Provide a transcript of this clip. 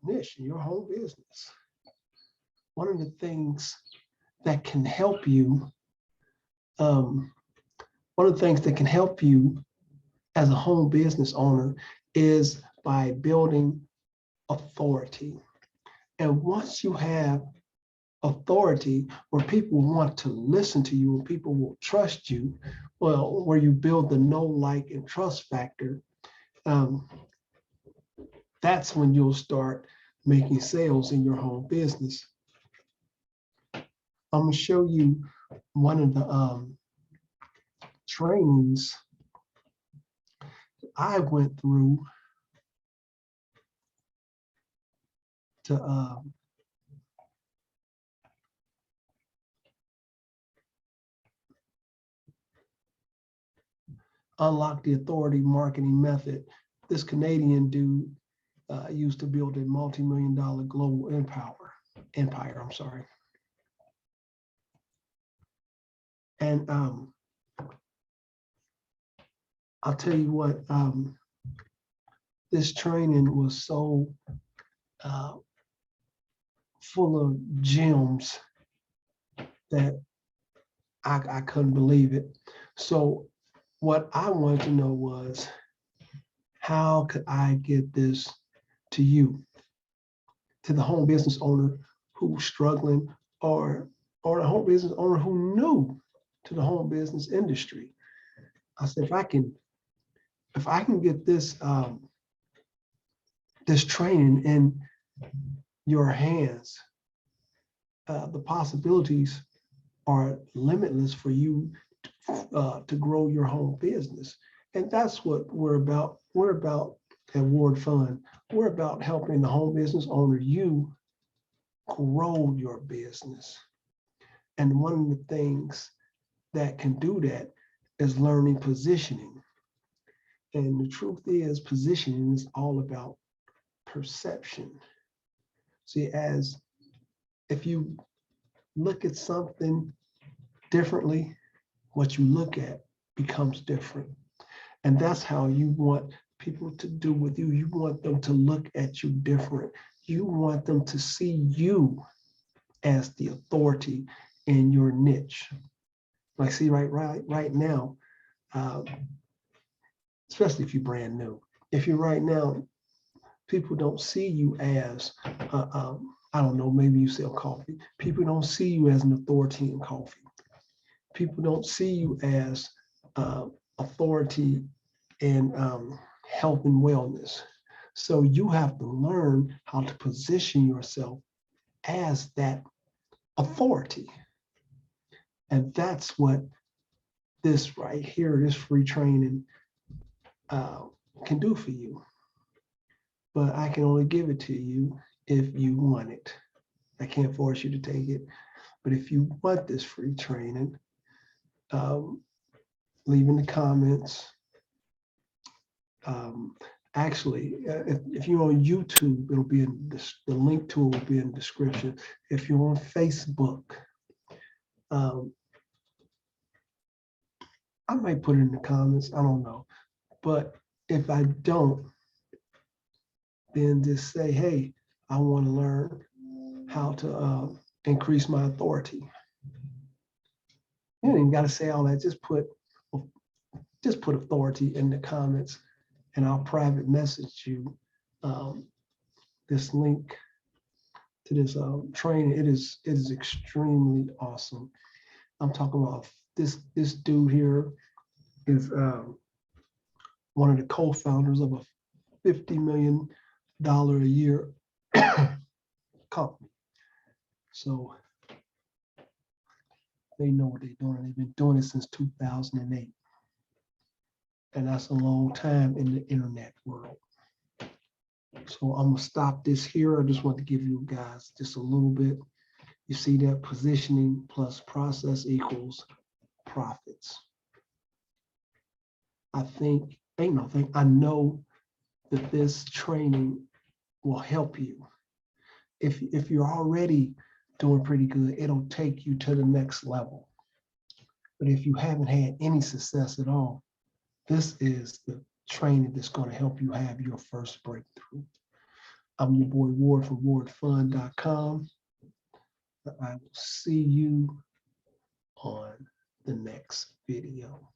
niche, in your home business, one of the things that can help you, um, one of the things that can help you as a home business owner is by building authority. And once you have authority where people want to listen to you and people will trust you, well, where you build the know, like, and trust factor, um, that's when you'll start making sales in your home business. I'm going to show you one of the trainings I went through to unlock the authority marketing method. This Canadian dude used to build a multi-million-dollar global empire. I'm sorry. And I'll tell you what, this training was so full of gems that I couldn't believe it. So what I wanted to know was, how could I get this to you, to the home business owner who's struggling, or the home business owner who new to the home business industry? I said, if I can get this this training in your hands, the possibilities are limitless for you to grow your home business. And that's what we're about. We're about at Ward Fund. We're about helping the home business owner, you, grow your business. And one of the things that can do that is learning positioning. And the truth is, positioning is all about perception. See, as if you look at something differently, what you look at becomes different. And that's how you want people to do with you. You want them to look at you different. You want them to see you as the authority in your niche. Like, see, right now, especially if you're brand new, if you're right now, people don't see you as, I don't know, maybe you sell coffee. People don't see you as an authority in coffee. People don't see you as authority in health and wellness. So you have to learn how to position yourself as that authority. And that's what this right here, this free training can do for you. But I can only give it to you if you want it. I can't force you to take it. But if you want this free training, leave in the comments. Actually, if you're on YouTube, it'll be in this, the link to it will be in the description. If you're on Facebook, I might put it in the comments, I don't know. But if I don't, then just say, hey, I want to learn how to increase my authority. You don't even got to say all that. Just put authority in the comments, and I'll private message you this link to this training. It is extremely awesome. I'm talking about this dude here is one of the co-founders of a $50 million a year company. So they know what they're doing. They've been doing it since 2008. And that's a long time in the internet world. So I'm gonna stop this here. I just want to give you guys just a little bit. You see that positioning plus process equals profits. I think, ain't no thing, I know that this training will help you. If you're already doing pretty good, it'll take you to the next level. But if you haven't had any success at all, this is the training that's going to help you have your first breakthrough. I'm your boy Ward from wardfund.com. I will see you on the next video.